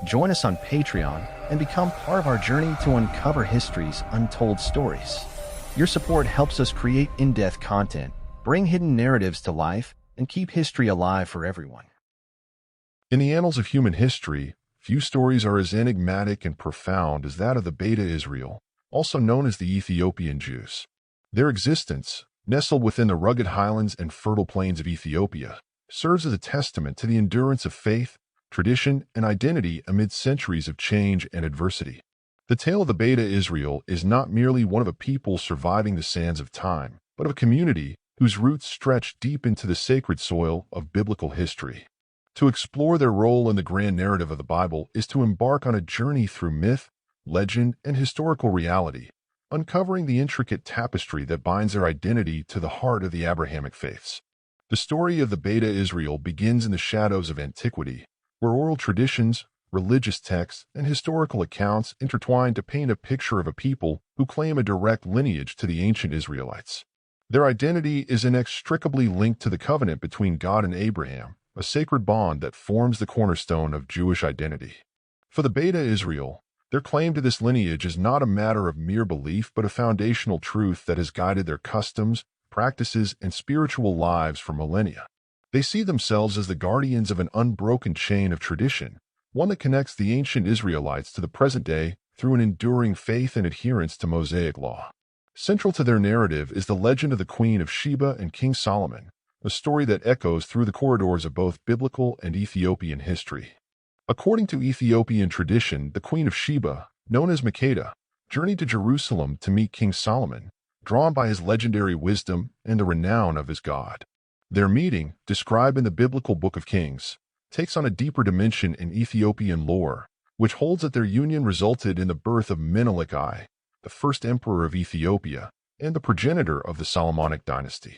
join us on Patreon, and become part of our journey to uncover history's untold stories. Your support helps us create in-depth content, bring hidden narratives to life, and keep history alive for everyone. In the annals of human history, few stories are as enigmatic and profound as that of the Beta Israel, also known as the Ethiopian Jews. Their existence, nestled within the rugged highlands and fertile plains of Ethiopia, serves as a testament to the endurance of faith, tradition, and identity amid centuries of change and adversity. The tale of the Beta Israel is not merely one of a people surviving the sands of time, but of a community whose roots stretch deep into the sacred soil of biblical history. To explore their role in the grand narrative of the Bible is to embark on a journey through myth, legend, and historical reality, uncovering the intricate tapestry that binds their identity to the heart of the Abrahamic faiths. The story of the Beta Israel begins in the shadows of antiquity, where oral traditions, religious texts, and historical accounts intertwine to paint a picture of a people who claim a direct lineage to the ancient Israelites. Their identity is inextricably linked to the covenant between God and Abraham, a sacred bond that forms the cornerstone of Jewish identity. For the Beta Israel, their claim to this lineage is not a matter of mere belief but a foundational truth that has guided their customs, practices, and spiritual lives for millennia. They see themselves as the guardians of an unbroken chain of tradition, one that connects the ancient Israelites to the present day through an enduring faith and adherence to Mosaic law. Central to their narrative is the legend of the Queen of Sheba and King Solomon, a story that echoes through the corridors of both biblical and Ethiopian history. According to Ethiopian tradition, the Queen of Sheba, known as Makeda, journeyed to Jerusalem to meet King Solomon, drawn by his legendary wisdom and the renown of his God. Their meeting, described in the biblical Book of Kings, takes on a deeper dimension in Ethiopian lore, which holds that their union resulted in the birth of Menelik I, the first emperor of Ethiopia and the progenitor of the Solomonic dynasty.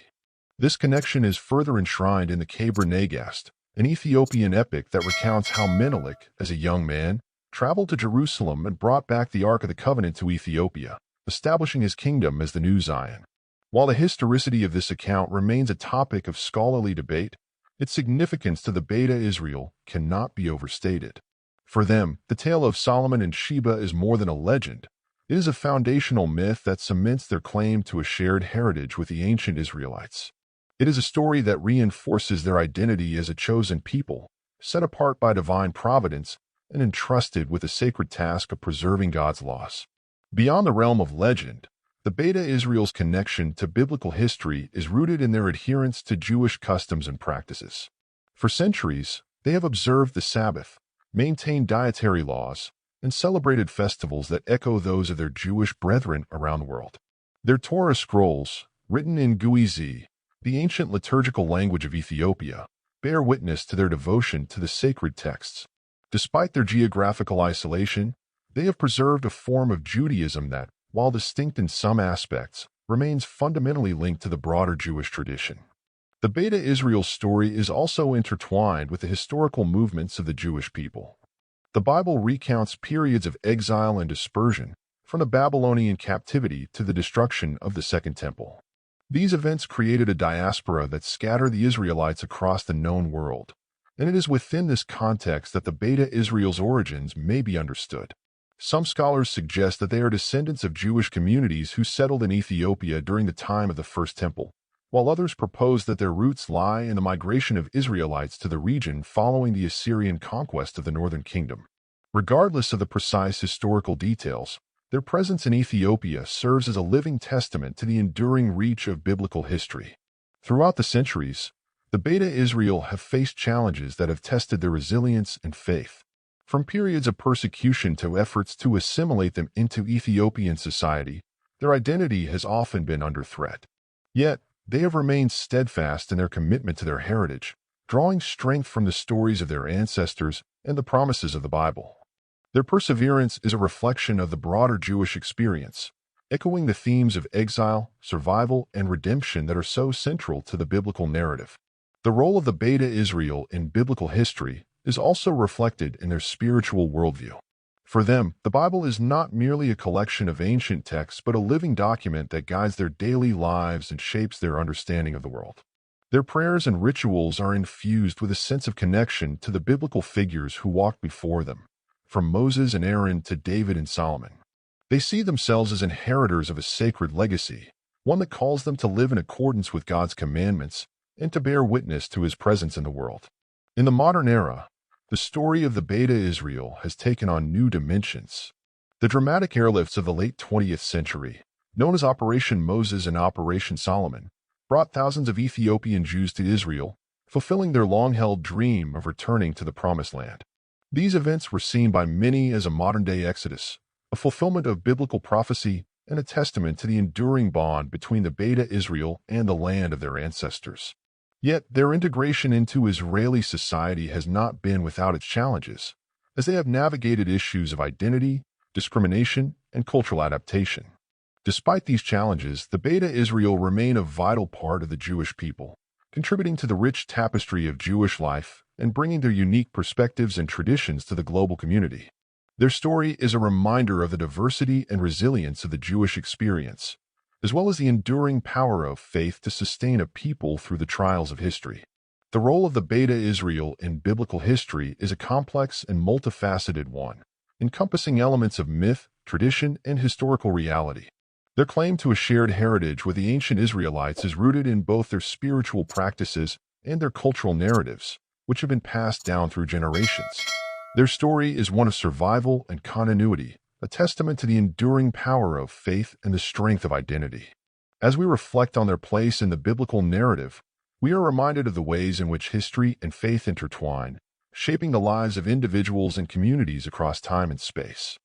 This connection is further enshrined in the Keber Nagast, an Ethiopian epic that recounts how Menelik, as a young man, traveled to Jerusalem and brought back the Ark of the Covenant to Ethiopia, establishing his kingdom as the New Zion. While the historicity of this account remains a topic of scholarly debate, its significance to the Beta Israel cannot be overstated. For them, the tale of Solomon and Sheba is more than a legend. It is a foundational myth that cements their claim to a shared heritage with the ancient Israelites. It is a story that reinforces their identity as a chosen people, set apart by divine providence and entrusted with the sacred task of preserving God's laws. Beyond the realm of legend, the Beta Israel's connection to biblical history is rooted in their adherence to Jewish customs and practices. For centuries, they have observed the Sabbath, maintained dietary laws, and celebrated festivals that echo those of their Jewish brethren around the world. Their Torah scrolls, written in Ge'ez, the ancient liturgical language of Ethiopia, bear witness to their devotion to the sacred texts. Despite their geographical isolation, they have preserved a form of Judaism that, while distinct in some aspects, remains fundamentally linked to the broader Jewish tradition. The Beta Israel story is also intertwined with the historical movements of the Jewish people. The Bible recounts periods of exile and dispersion, from the Babylonian captivity to the destruction of the Second Temple. These events created a diaspora that scattered the Israelites across the known world, and it is within this context that the Beta Israel's origins may be understood. Some scholars suggest that they are descendants of Jewish communities who settled in Ethiopia during the time of the First Temple, while others propose that their roots lie in the migration of Israelites to the region following the Assyrian conquest of the Northern Kingdom. Regardless of the precise historical details, their presence in Ethiopia serves as a living testament to the enduring reach of biblical history. Throughout the centuries, the Beta Israel have faced challenges that have tested their resilience and faith. From periods of persecution to efforts to assimilate them into Ethiopian society, their identity has often been under threat. Yet, they have remained steadfast in their commitment to their heritage, drawing strength from the stories of their ancestors and the promises of the Bible. Their perseverance is a reflection of the broader Jewish experience, echoing the themes of exile, survival, and redemption that are so central to the biblical narrative. The role of the Beta Israel in biblical history is also reflected in their spiritual worldview. For them, the Bible is not merely a collection of ancient texts but a living document that guides their daily lives and shapes their understanding of the world. Their prayers and rituals are infused with a sense of connection to the biblical figures who walked before them, from Moses and Aaron to David and Solomon. They see themselves as inheritors of a sacred legacy, one that calls them to live in accordance with God's commandments and to bear witness to his presence in the world. In the modern era, the story of the Beta Israel has taken on new dimensions. The dramatic airlifts of the late 20th century, known as Operation Moses and Operation Solomon, brought thousands of Ethiopian Jews to Israel, fulfilling their long-held dream of returning to the Promised Land. These events were seen by many as a modern-day exodus, a fulfillment of biblical prophecy and a testament to the enduring bond between the Beta Israel and the land of their ancestors. Yet their integration into Israeli society has not been without its challenges, as they have navigated issues of identity, discrimination, and cultural adaptation. Despite these challenges, the Beta Israel remain a vital part of the Jewish people, contributing to the rich tapestry of Jewish life and bringing their unique perspectives and traditions to the global community. Their story is a reminder of the diversity and resilience of the Jewish experience, as well as the enduring power of faith to sustain a people through the trials of history. The role of the Beta Israel in biblical history is a complex and multifaceted one, encompassing elements of myth, tradition, and historical reality. Their claim to a shared heritage with the ancient Israelites is rooted in both their spiritual practices and their cultural narratives, which have been passed down through generations. Their story is one of survival and continuity, a testament to the enduring power of faith and the strength of identity. As we reflect on their place in the biblical narrative, we are reminded of the ways in which history and faith intertwine, shaping the lives of individuals and communities across time and space.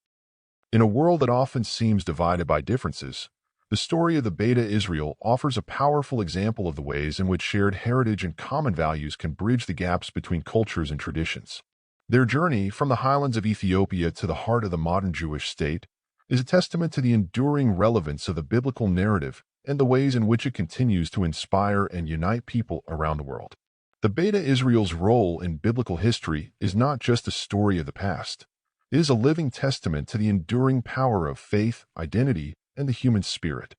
In a world that often seems divided by differences, the story of the Beta Israel offers a powerful example of the ways in which shared heritage and common values can bridge the gaps between cultures and traditions. Their journey from the highlands of Ethiopia to the heart of the modern Jewish state is a testament to the enduring relevance of the biblical narrative and the ways in which it continues to inspire and unite people around the world. The Beta Israel's role in biblical history is not just a story of the past. It is a living testament to the enduring power of faith, identity, and the human spirit.